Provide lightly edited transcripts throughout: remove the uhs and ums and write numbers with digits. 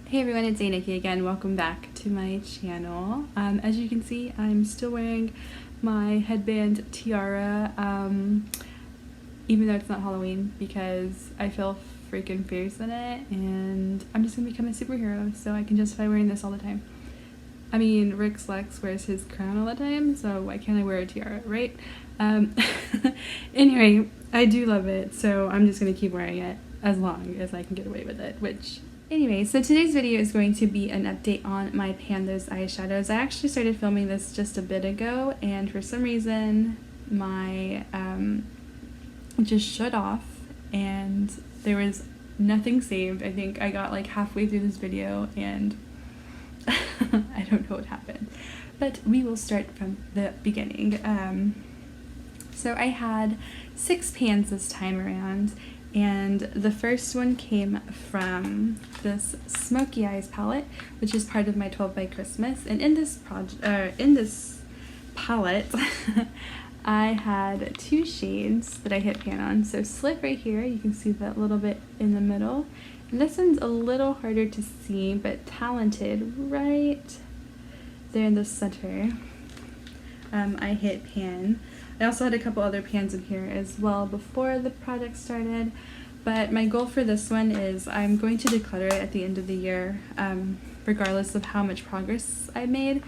Hey everyone, it's Nikki again. Welcome back to my channel. As you can see, I'm still wearing my headband tiara, even though it's not Halloween, because I feel freaking fierce in it, and I'm just gonna become a superhero, so I can justify wearing this all the time. I mean, Rick Lex wears his crown all the time, so why can't I wear a tiara, right? Anyway, I do love it, so I'm just gonna keep wearing it as long as I can get away with it, Anyway, so today's video is going to be an update on my Pan Those eyeshadows. I actually started filming this just a bit ago, and for some reason my just shut off and there was nothing saved. I think I got like halfway through this video and I don't know what happened. But we will start from the beginning. So I had 6 pans this time around, and the first one came from this Smoky Eyes palette, which is part of my 12 by Christmas. And in this palette, I had 2 shades that I hit pan on. So Slip right here, you can see that little bit in the middle. And this one's a little harder to see, but Talented right there in the center. I hit pan. I also had a couple other pans in here as well before the project started, but my goal for this one is I'm going to declutter it at the end of the year, regardless of how much progress I made,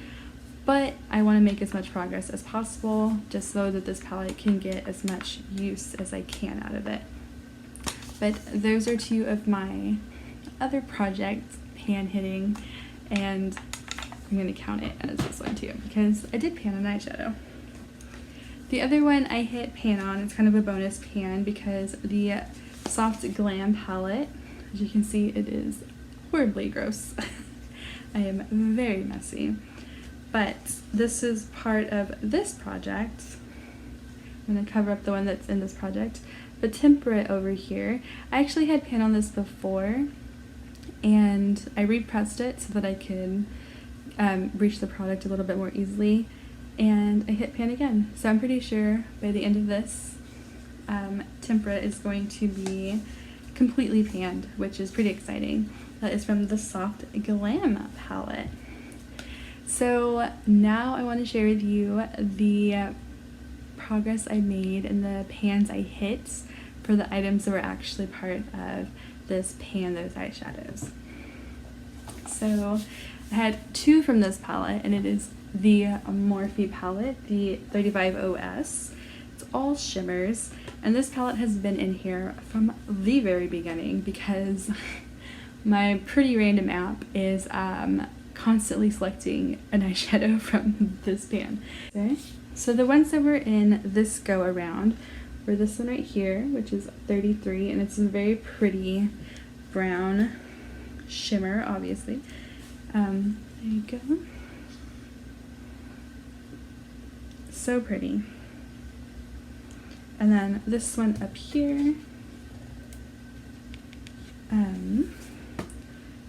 but I want to make as much progress as possible just so that this palette can get as much use as I can out of it. But those are 2 of my other projects pan hitting, and I'm going to count it as this one too because I did pan an eyeshadow. The other one I hit pan on, it's kind of a bonus pan because the Soft Glam palette, as you can see, it is horribly gross. I am very messy. But this is part of this project. I'm going to cover up the one that's in this project. But Temperate over here, I actually had pan on this before, and I repressed it so that I could reach the product a little bit more easily. And I hit pan again. So I'm pretty sure by the end of this, Temperate is going to be completely panned, which is pretty exciting. That is from the Soft Glam palette. So now I want to share with you the progress I made and the pans I hit for the items that were actually part of this Pan Those eyeshadows. So I had 2 from this palette, and it is the Morphe palette, the 35OS. It's all shimmers, and this palette has been in here from the very beginning because my pretty random app is constantly selecting an eyeshadow from this pan. Okay, so the ones that were in this go around were this one right here, which is 33, and it's a very pretty brown shimmer, obviously. There you go. So pretty. And then this one up here,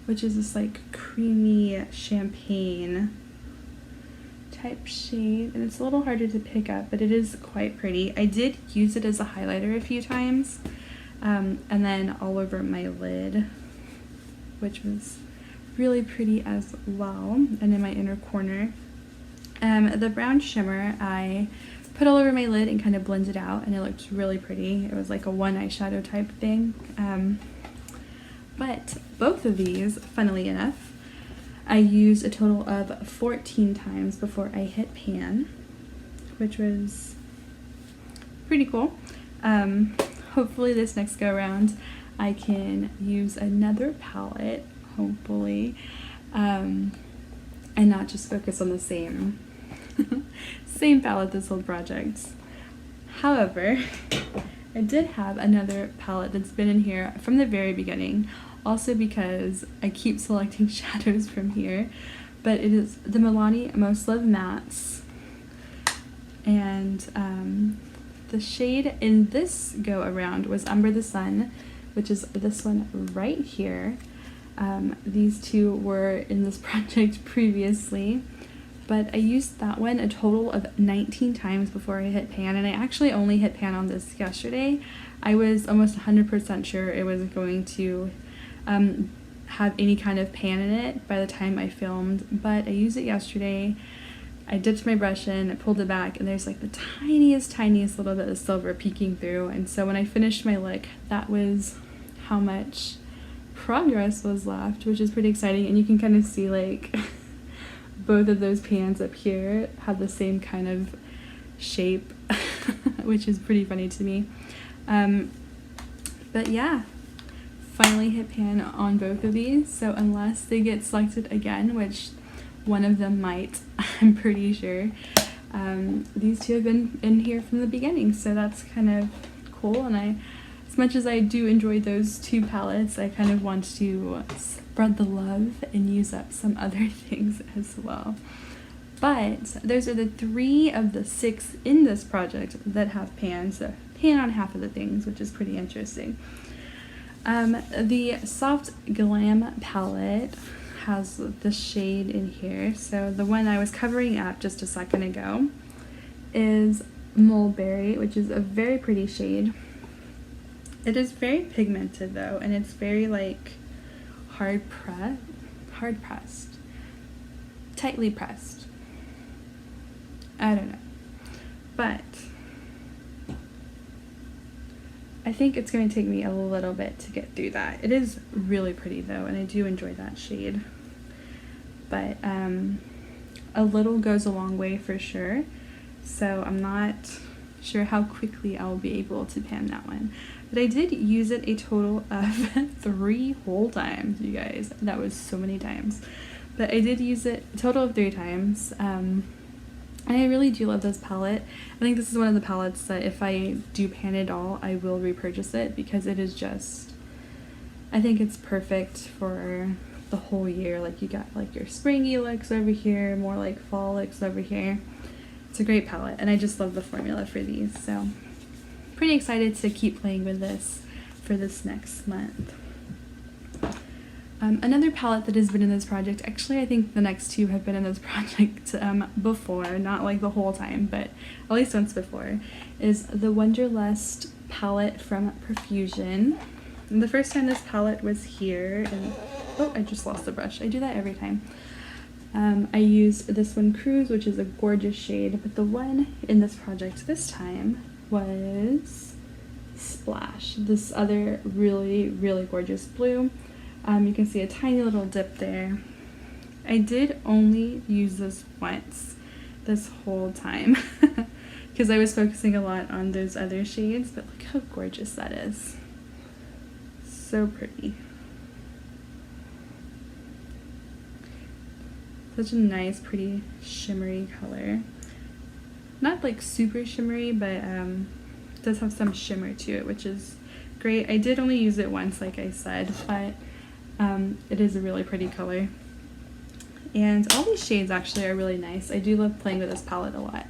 which is this like creamy champagne type shade, and it's a little harder to pick up, but it is quite pretty. I did use it as a highlighter a few times, and then all over my lid, which was really pretty as well, and in my inner corner. The brown shimmer I put all over my lid and kind of blended out, and it looked really pretty. It was like a one eyeshadow type thing. But both of these, funnily enough, I used a total of 14 times before I hit pan, which was pretty cool. Hopefully this next go around I can use another palette, hopefully, and not just focus on the same palette this whole project. However, I did have another palette that's been in here from the very beginning, also because I keep selecting shadows from here, but it is the Milani Most Love Mattes, and the shade in this go around was Umber the Sun, which is this one right here. These 2 were in this project previously, but I used that one a total of 19 times before I hit pan, and I actually only hit pan on this yesterday. I was almost 100% sure it was going to have any kind of pan in it by the time I filmed, but I used it yesterday. I dipped my brush in, I pulled it back, and there's like the tiniest little bit of silver peeking through. And so when I finished my look, that was how much progress was left, which is pretty exciting. And you can kind of see like both of those pans up here have the same kind of shape, which is pretty funny to me. But yeah, finally hit pan on both of these. So unless they get selected again, which one of them might, I'm pretty sure, these two have been in here from the beginning, so that's kind of cool. And as much as I do enjoy those two palettes, I kind of want to spread the love and use up some other things as well. But those are the 3 of the 6 in this project that have pans, so pan on half of the things, which is pretty interesting. The Soft Glam palette has the shade in here. So the one I was covering up just a second ago is Mulberry, which is a very pretty shade. It is very pigmented though, and it's very like hard pressed, tightly pressed. I don't know, but I think it's going to take me a little bit to get through that. It is really pretty though, and I do enjoy that shade, but a little goes a long way for sure, so I'm not sure how quickly I'll be able to pan that one. But I did use it a total of 3 whole times, you guys. That was so many times. But I did use it a total of 3 times. And I really do love this palette. I think this is one of the palettes that if I do pan it all, I will repurchase it, because it is just, I think it's perfect for the whole year. Like you got like your springy looks over here, more like fall looks over here. It's a great palette, and I just love the formula for these. So pretty excited to keep playing with this for this next month. Another palette that has been in this project, actually I think the next 2 have been in this project before, not like the whole time, but at least once before, is the Wonderlust palette from Profusion. And the first time this palette was here, and oh, I just lost the brush. I do that every time. I used this one, Cruise, which is a gorgeous shade, but the one in this project this time was Splash, this other really gorgeous blue. You can see a tiny little dip there. I did only use this once this whole time because I was focusing a lot on those other shades, but look how gorgeous that is. So pretty. Such a nice, pretty, shimmery color. Not like super shimmery, but it does have some shimmer to it, which is great. I did only use it once, like I said, but it is a really pretty color. And all these shades actually are really nice. I do love playing with this palette a lot.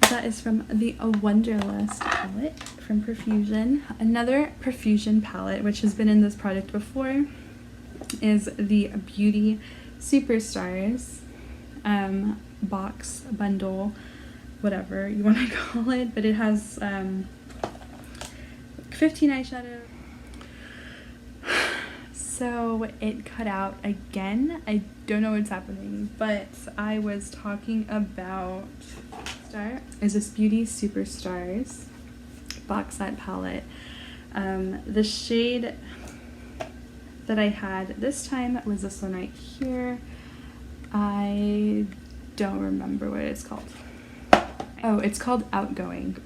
That is from the Wonderlust palette from Profusion. Another Profusion palette, which has been in this project before, is the Beauty Superstars box, bundle, whatever you want to call it, but it has 15 eyeshadows. So it cut out again. I don't know what's happening, but I was talking about is this Beauty Superstars box set palette. The shade that I had this time was this one right here. I don't remember what it's called. Oh, it's called Outgoing.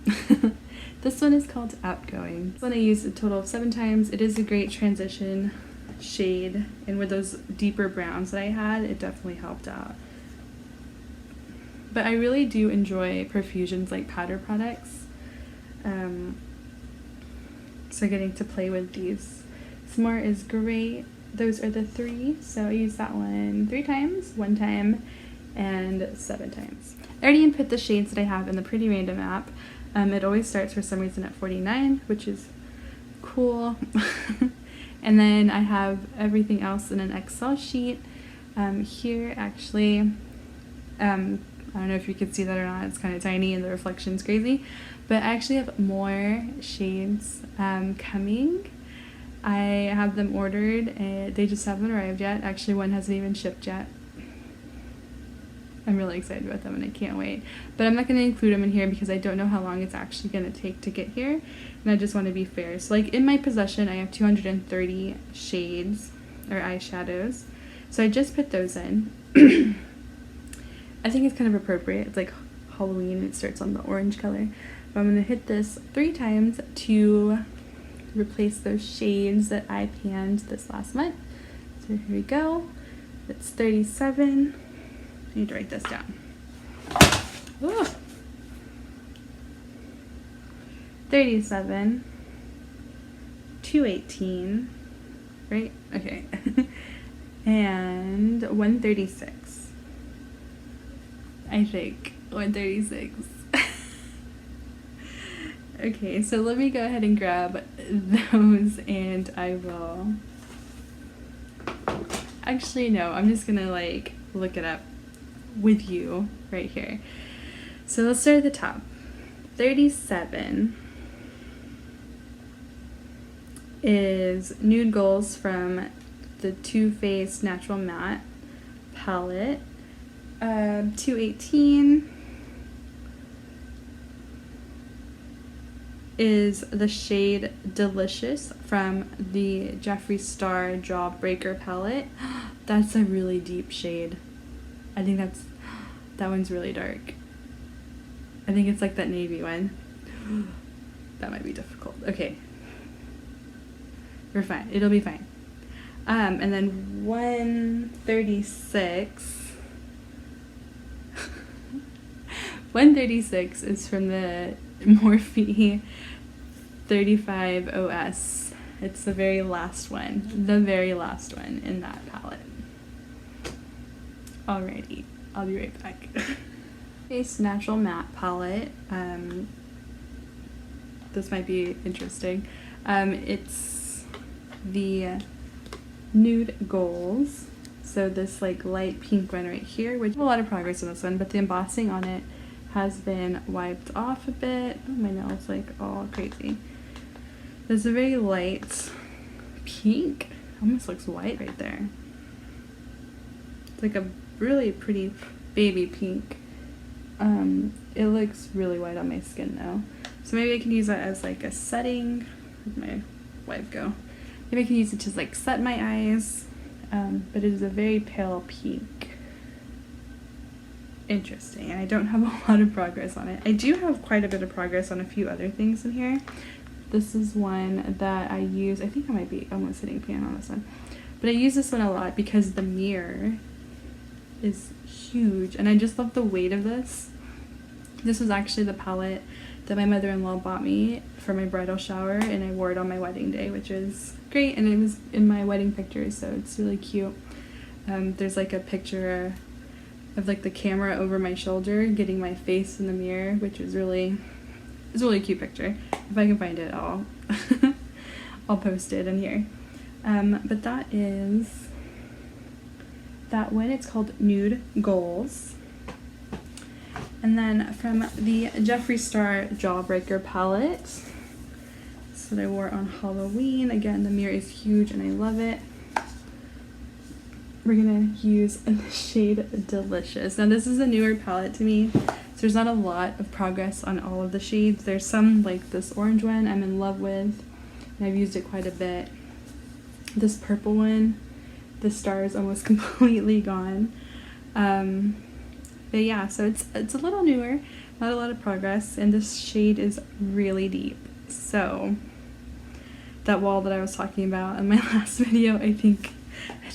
This one is called Outgoing. This one I used a total of 7 times. It is a great transition shade, and with those deeper browns that I had, it definitely helped out. But I really do enjoy Profusion's like powder products. So getting to play with these some more is great. Those are the 3. So I used that one 3 times, 1 time, and 7 times. I already input the shades that I have in the Pretty Random app. It always starts for some reason at 49, which is cool. And then I have everything else in an Excel sheet. Here actually, I don't know if you can see that or not, it's kind of tiny and the reflection's crazy, but I actually have more shades coming. I have them ordered and they just haven't arrived yet. Actually, one hasn't even shipped yet. I'm really excited about them and I can't wait. But I'm not going to include them in here because I don't know how long it's actually going to take to get here. And I just want to be fair. So like in my possession, I have 230 shades or eyeshadows. So I just put those in. I think it's kind of appropriate. It's like Halloween. It starts on the orange color. But I'm going to hit this 3 times to replace those shades that I panned this last month. So here we go. It's 37. I need to write this down. Ooh. 37, 218, right? Okay. And 136. I think 136. Okay, so let me go ahead and grab those and I will. Actually, no, I'm just gonna like look it up with you right here. So let's start at the top. 37 is Nude Goals from the Too Faced Natural Matte palette. 218 is the shade Delicious from the Jeffree Star Jawbreaker palette. That's a really deep shade. I think that one's really dark. I think it's like that navy one. That might be difficult. Okay. We're fine. It'll be fine. And then 136. 136 is from the Morphe 35 OS. It's the very last one. The very last one in that palette. Alrighty. I'll be right back. Face Natural Matte palette. This might be interesting. It's the Nude Goals. So this like light pink one right here, which a lot of progress on this one, but the embossing on it has been wiped off a bit. Oh, my nail's like all crazy. There's a very light pink. Almost looks white right there. It's like a really pretty baby pink. It looks really white on my skin though. So maybe I can use that as like a setting. Where'd my wipe go? Maybe I can use it to like set my eyes. But it is a very pale pink. Interesting. And I don't have a lot of progress on it. I do have quite a bit of progress on a few other things in here. This is one that I use. I think I might be almost hitting pan on this one. But I use this one a lot because the mirror is huge. And I just love the weight of this. This was actually the palette that my mother-in-law bought me for my bridal shower. And I wore it on my wedding day, which is great. And it was in my wedding pictures, so it's really cute. There's like a picture of like the camera over my shoulder getting my face in the mirror, which is really, it's a really cute picture. If I can find it, I'll I'll post it in here. But that is that one. It's called Nude Goals. And then from the Jeffree Star Jawbreaker palette, so that I wore on Halloween. Again, the mirror is huge and I love it. We're gonna use the shade Delicious. Now this is a newer palette to me, so there's not a lot of progress on all of the shades. There's some like this orange one I'm in love with, and I've used it quite a bit. This purple one, the star is almost completely gone. But yeah, so it's a little newer, not a lot of progress, and this shade is really deep. So that wall that I was talking about in my last video, I think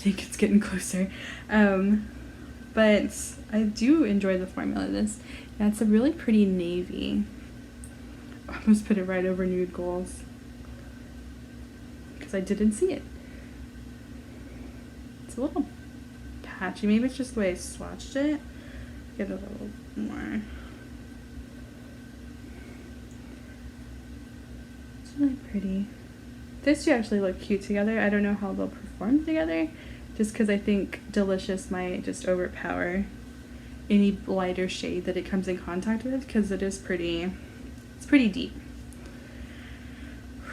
it's getting closer. But I do enjoy the formula of this. Yeah, it's a really pretty navy. I almost put it right over Nude Goals because I didn't see it. It's a little patchy. Maybe it's just the way I swatched it. Get a little more. It's really pretty. These two actually look cute together. I don't know how they'll perform together, just because I think Delicious might just overpower any lighter shade that it comes in contact with, because it is pretty, it's pretty deep.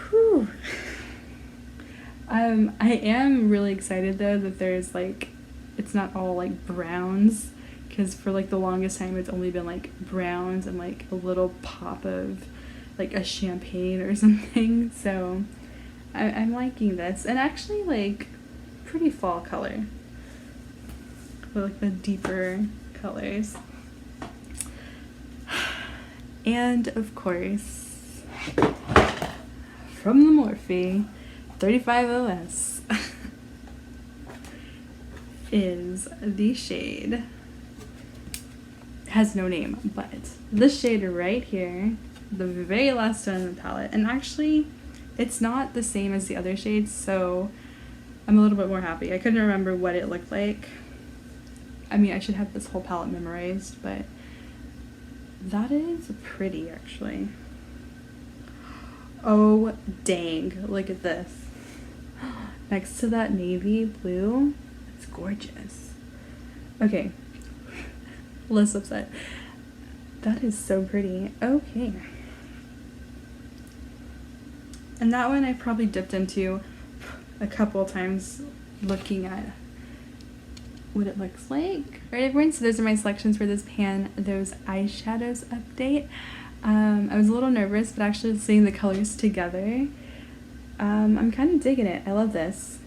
Whew. I am really excited though that there's like, it's not all like browns, because for like the longest time it's only been like browns and like a little pop of like a champagne or something. So I'm liking this, and actually like pretty fall color with like the deeper colors. And of course, from the Morphe 35OS is the shade, has no name, but this shade right here, the very last one in the palette. And actually it's not the same as the other shades, so I'm a little bit more happy. I couldn't remember what it looked like. I mean, I should have this whole palette memorized, but that is pretty actually. Oh dang, look at this. Next to that navy blue, it's gorgeous. Okay, less upset. That is so pretty. Okay. And that one I probably dipped into a couple times looking at what it looks like. Right, everyone, so those are my selections for this pan, those eyeshadows update. I was a little nervous, but actually seeing the colors together, I'm kind of digging it. I love this.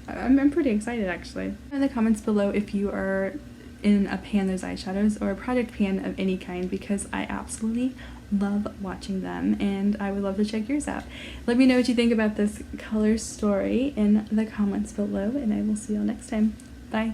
I'm pretty excited actually. In the comments below if you are in a pan those eyeshadows or a product pan of any kind, because I absolutely love watching them and I would love to check yours out. Let me know what you think about this color story in the comments below, and I will see you all next time. Bye.